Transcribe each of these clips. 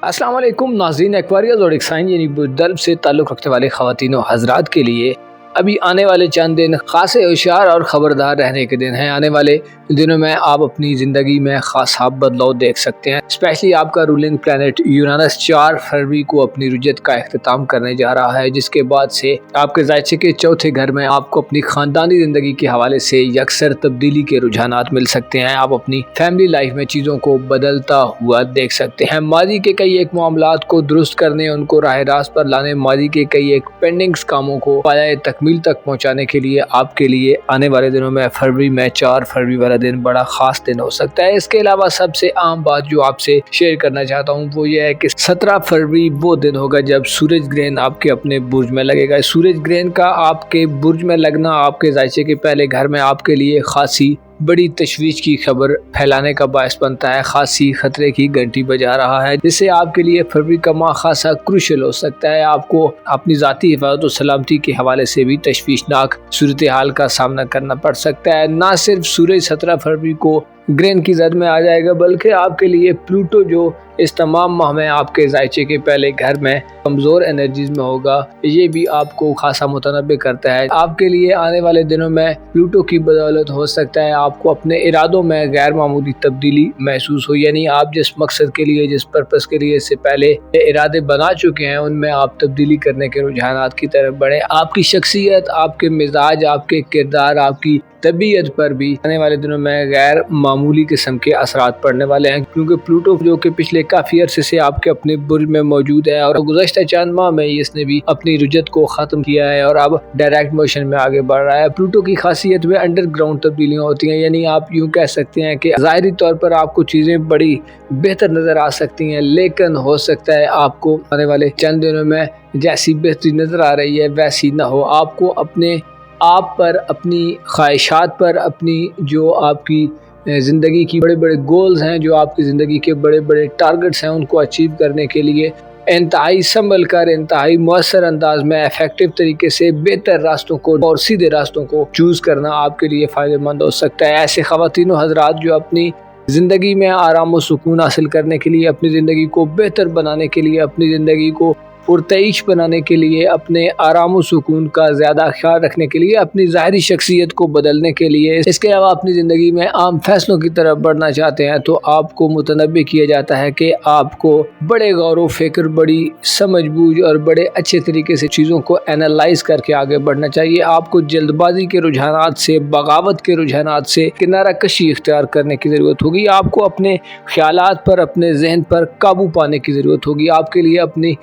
अस्सलाम वालेकुम नाज़रीन। एक्वारियस और एक्साइन यानी बुज़दर्ब से ताल्लुक़ रखने वाले ख़वातीन व हज़रात के लिए अभी आने वाले चंद दिन ख़ासे होशियार और ख़बरदार रहने के दिन हैं। आने वाले दिनों में आप अपनी ज़िंदगी में ख़ासा बदलाव देख सकते हैं। स्पेशली आपका रूलिंग प्लैनेट यूरेनस 4 फरवरी को अपनी रुजत का अख्तिताम करने जा रहा है, जिसके बाद से आपके ज़ायचे के चौथे घर में आपको अपनी ख़ानदानी ज़िंदगी के हवाले से यकसर तब्दीली के रुझानात मिल सकते हैं। आप अपनी फैमिली लाइफ में चीज़ों को बदलता हुआ देख सकते हैं। माजी के कई एक मामलात को दुरुस्त करने, उनको राह रास्त पर लाने, माजी के कई एक पेंडिंग्स कामों को पाया तकमील तक पहुँचाने के लिए आपके लिए आने वाले दिनों में 4 फरवरी वाला दिन बड़ा खास दिन हो सकता है। इसके अलावा सबसे आम बात जो आपसे शेयर करना चाहता हूँ वो ये है कि 17 फरवरी वो दिन होगा जब सूरज ग्रहण आपके अपने बुर्ज में लगेगा। सूरज ग्रहण का आपके बुर्ज में लगना आपके ज़ायचे के पहले घर में आपके लिए खासी बड़ी तशवीश की खबर फैलाने का बायस बनता है। खासी खतरे की घंटी बजा रहा है, जिससे आपके लिए फरवरी का माह खासा क्रूशल हो सकता है। आपको अपनी ज़ाती हिफाजत और सलामती के हवाले से भी तशवीशनाक सूरत हाल का सामना करना पड़ सकता है। ना सिर्फ सूरज 17 फरवरी को ग्रहण की जद में आ जाएगा, बल्कि आपके लिए प्लूटो जो इस तमाम माह में आपके ज़ायचे के पहले घर में कमज़ोर एनर्जीज में होगा, ये भी आपको खासा मुतनब्बे करता है। आपके लिए आने वाले दिनों में प्लूटो की बदौलत हो सकता है आपको अपने इरादों में गैर मामूली तब्दीली महसूस हो, यानी आप जिस मकसद के लिए, जिस पर्पस के लिए इससे पहले इरादे बना चुके हैं, उनमें आप तब्दीली करने के रुझानात की तरफ बढ़े। आपकी शख्सियत, आपके मिजाज, आपके किरदार, आपकी तबीयत पर भी आने वाले दिनों में गैर मामूली किस्म के असरात पड़ने वाले हैं, क्योंकि प्लूटो जो कि पिछले काफ़ी अरसे से आपके अपने बुर्ज में मौजूद है और गुज़श्ता चंद माह में इसने भी अपनी रुजत को ख़त्म किया है और अब डायरेक्ट मोशन में आगे बढ़ रहा है। प्लूटो की खासियत में अंडरग्राउंड तब्दीलियाँ होती हैं, यानी आप यूँ कह सकते हैं कि ज़ाहिरी तौर पर आपको चीज़ें बड़ी बेहतर नज़र आ सकती हैं, लेकिन हो सकता है आपको आने वाले चंद दिनों में जैसी बेहतरी नज़र आ रही है वैसी ना हो। आपको अपने आप पर, अपनी ख्वाहिशात पर, अपनी जो आपकी ज़िंदगी की बड़े बड़े गोल्स हैं, जो आपकी ज़िंदगी के बड़े बड़े टारगेट्स हैं, उनको अचीव करने के लिए इंतहाई संभल कर, इंतहाई मौसर अंदाज में इफेक्टिव तरीके से बेहतर रास्तों को और सीधे रास्तों को चूज़ करना आपके लिए फ़ायदेमंद हो सकता है। ऐसे ख़वातीन व हज़रात जो अपनी ज़िंदगी में आराम व सुकून हासिल करने के लिए, अपनी ज़िंदगी को बेहतर बनाने के लिए, अपनी ज़िंदगी को पुरतईश बनाने के लिए, अपने आराम व सुकून का ज़्यादा ख्याल रखने के लिए, अपनी ज़ाहिरी शख्सियत को बदलने के लिए, इसके अलावा अपनी ज़िंदगी में आम फैसलों की तरफ बढ़ना चाहते हैं, तो आपको मुतनब्बे किया जाता है कि आपको बड़े गौर व फिक्र, बड़ी समझबूझ और बड़े अच्छे तरीके से चीज़ों को एनालाइज करके आगे बढ़ना चाहिए। आपको जल्दबाजी के रुझानात से, बगावत के रुझानात से किनारा कशी इख्तियार करने की ज़रूरत होगी। आपको अपने ख्यालात पर, अपने जहन पर काबू पाने की ज़रूरत होगी। आपके लिए अपनी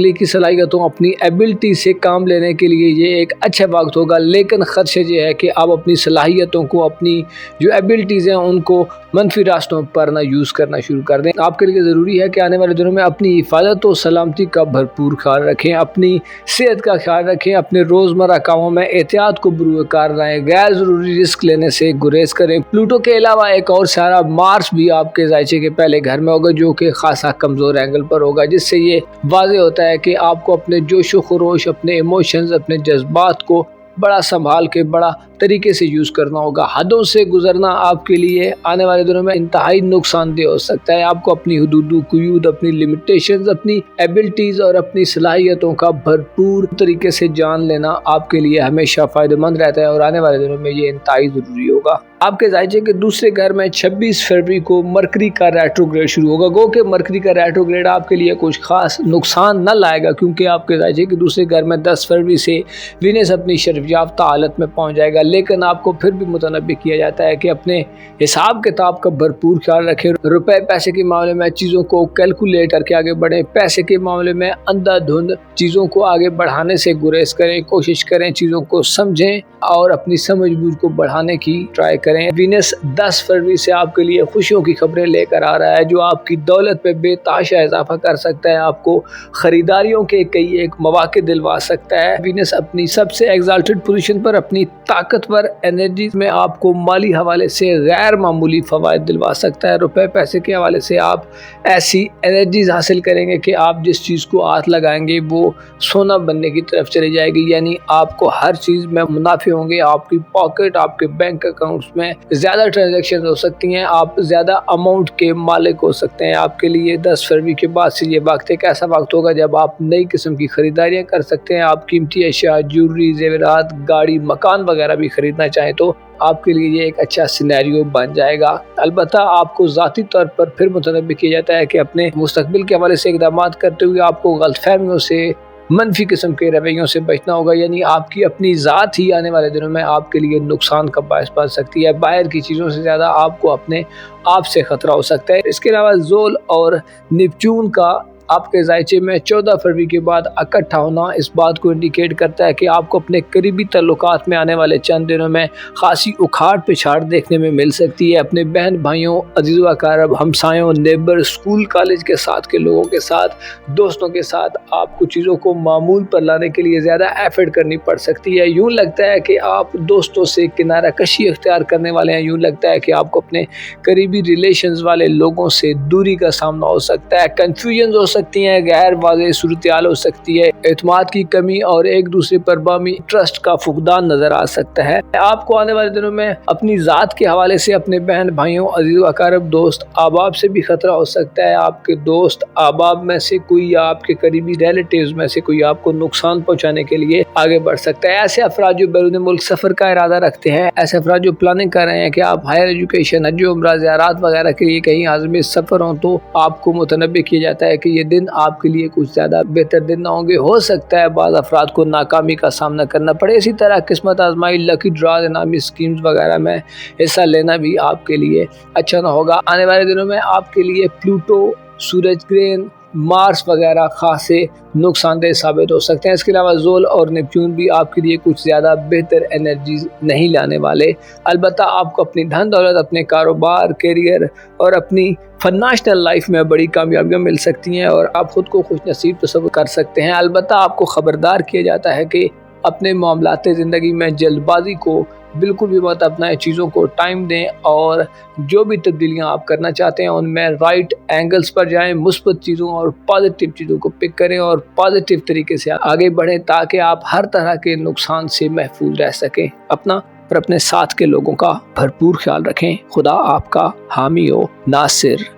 की सलाहियतों, अपनी एबिलिटी से काम लेने के लिए ये एक अच्छा वक्त होगा, लेकिन खदशा ये है कि आप अपनी सलाहियतों को, अपनी जो एबिलिटीज़ हैं, उनको मनफी रास्तों पर ना यूज़ करना शुरू कर दें। आपके लिए ज़रूरी है कि आने वाले दिनों में अपनी हिफाजत और सलामती का भरपूर ख्याल रखें, अपनी सेहत का ख्याल रखें, अपने रोज़मर्रा कामों में एहतियात को बुरूकार रहें, गैर ज़रूरी रिस्क लेने से गुरेज करें। प्लूटो के अलावा एक और सारा मार्स भी आपके ज़ायचे के पहले घर में होगा, जो कि खासा कमज़ोर एंगल पर होगा, जिससे ये वाज़ेह होता है कि आपको अपने जोश व खरोश, अपने इमोशंस, अपने जज्बात को बड़ा संभाल के, बड़ा तरीके से यूज़ करना होगा। हदों से गुजरना आपके लिए आने वाले दिनों में इंतहाई नुकसानदेह हो सकता है। आपको अपनी हुदूद, कुयूद, अपनी लिमिटेशंस, अपनी एबिलिटीज़ और अपनी सलाहियतों का भरपूर तरीके से जान लेना आपके लिए हमेशा फ़ायदेमंद रहता है और आने वाले दिनों में ये इंतहाई ज़रूरी होगा। आपके ज़ायचे के दूसरे घर में 26 फरवरी को मरकरी का रेट्रोग्रेड शुरू होगा। गो कि मरकरी का रेट्रोग्रेड आपके लिए कुछ खास नुकसान न लाएगा, क्योंकि आपके ज़ायचे के दूसरे घर में 10 फरवरी से वीनस अपनी शर्फ याफ्ता हालत में पहुँच जाएगा, लेकिन आपको फिर भी मुतनब्बे किया जाता है कि अपने हिसाब किताब का भरपूर ख्याल रखें। रुपए पैसे के मामले में चीज़ों को कैलकुलेट करके आगे बढ़ें। पैसे के मामले में अंधाधुंध चीज़ों को आगे बढ़ाने से गुरेज करें। कोशिश करें चीज़ों को समझें और अपनी समझबूझ को बढ़ाने की ट्राई करें। वीनस 10 फरवरी से आपके लिए खुशियों की खबरें लेकर आ रहा है, जो आपकी दौलत पे बेताशा इजाफा कर सकता है, आपको खरीदारियों के कई एक मौके दिलवा सकता है। वीनस अपनी सबसे एग्जाल्टेड पोजीशन पर, अपनी ताकत ताकतवर एनर्जी में आपको माली हवाले से गैर मामूली फ़वाइद दिलवा सकता है। रुपए पैसे के हवाले से आप ऐसी एनर्जीज हासिल करेंगे कि आप जिस चीज़ को हाथ लगाएंगे वो सोना बनने की तरफ चली जाएगी, यानी आपको हर चीज़ में मुनाफे होंगे। आपकी पॉकेट, आपके बैंक अकाउंट्स में ज़्यादा ट्रांजैक्शन हो सकती हैं, आप ज़्यादा अमाउंट के मालिक हो सकते हैं। आपके लिए 10 फरवरी के बाद से ये वक्त एक ऐसा वक्त होगा जब आप नई किस्म की खरीदारियाँ कर सकते हैं। आप कीमती अशिया, ज्वेलरी, जेवरात, गाड़ी, मकान वगैरह भी खरीदना चाहें तो आपके लिए ये एक अच्छा सिनेरियो बन जाएगा। अलबत्ता आपको ज़ाती तौर पर फिर मुतनब्बी किया जाता है कि अपने मुस्तकबिल के हवाले से इक़दामात करते हुए आपको गलतफहमियों से, मनफी किस्म के रवैयों से बचना होगा, यानी आपकी अपनी ज़ात ही आने वाले दिनों में आपके लिए नुकसान का बायस बन सकती है। बाहर की चीज़ों से ज़्यादा आपको अपने आप से ख़तरा हो सकता है। इसके अलावा ज़ोल और नेपच्यून का आपके ज़ायचे में 14 फरवरी के बाद इकट्ठा होना इस बात को इंडिकेट करता है कि आपको अपने करीबी ताल्लुकात में आने वाले चंद दिनों में खासी उखाड़ पिछाड़ देखने में मिल सकती है। अपने बहन भाइयों, अजीज़ व अक़ारब, हमसायों, नेबर, स्कूल कॉलेज के साथ के लोगों के साथ, दोस्तों के साथ आपको चीज़ों को मामूल पर लाने के लिए ज़्यादा एफर्ट करनी पड़ सकती है। यूँ लगता है कि आप दोस्तों से किनारा कशी इख्तियार करने वाले हैं। यूँ लगता है कि आपको अपने करीबी रिलेशंस वाले लोगों से दूरी का सामना हो सकता है। कन्फ्यूजन हो सकती हैं, गैर वाज़ेह सूरत-ए-हाल हो सकती है, एतमाद की कमी और एक दूसरे पर बामी ट्रस्ट का फुकदान नजर आ सकता है। आपको आने वाले दिनों में अपनी ज़ात के हवाले से अपने बहन भाइयों, अजीज़ व अक़ारब, दोस्त, अहबाब से भी खतरा हो सकता है। आपके दोस्त अहबाब में से कोई या आपके करीबी रिलेटिव्स में से कोई आपको नुकसान पहुँचाने के लिए आगे बढ़ सकता है। ऐसे अफराद जो बैरून मुल्क सफ़र का इरादा रखते हैं, ऐसे अफराद जो प्लानिंग कर रहे हैं कि आप हायर एजुकेशन, हज, उम्रा, ज़ियारत वगैरह के लिए कहीं आज़मी सफ़र हों, तो आपको मुतनब्बी किया जाता है कि ये दिन आपके लिए कुछ ज़्यादा बेहतर दिन ना होंगे। हो सकता है बाज़ अफराद को नाकामी का सामना करना पड़े। इसी तरह किस्मत आजमाई, लकी ड्रा, इनामी स्कीम्स वगैरह में हिस्सा लेना भी आपके लिए अच्छा ना होगा। आने वाले दिनों में आपके लिए प्लूटो, सूरज ग्रहण, मार्स वगैरह खासे नुकसानदेह साबित हो सकते हैं। इसके अलावा ज़ोल और नेपच्यून भी आपके लिए कुछ ज़्यादा बेहतर एनर्जीज नहीं लाने वाले। अलबत्ता आपको अपनी धन दौलत, अपने कारोबार, करियर और अपनी फाइनेंशियल लाइफ में बड़ी कामयाबियाँ मिल सकती हैं और आप ख़ुद को खुश नसीब तस्वर कर सकते हैं। अलबत्ता आपको ख़बरदार किया जाता है कि अपने मामलाते ज़िंदगी में जल्दबाजी को बिल्कुल भी मत अपनाएं, चीज़ों को टाइम दें और जो भी तब्दीलियां आप करना चाहते हैं उनमें राइट एंगल्स पर जाएं, मुस्बत चीज़ों और पॉजिटिव चीज़ों को पिक करें और पॉजिटिव तरीके से आगे बढ़ें ताकि आप हर तरह के नुकसान से महफूज रह सकें। अपना और अपने साथ के लोगों का भरपूर ख्याल रखें। खुदा आपका हामी हो। नासिर।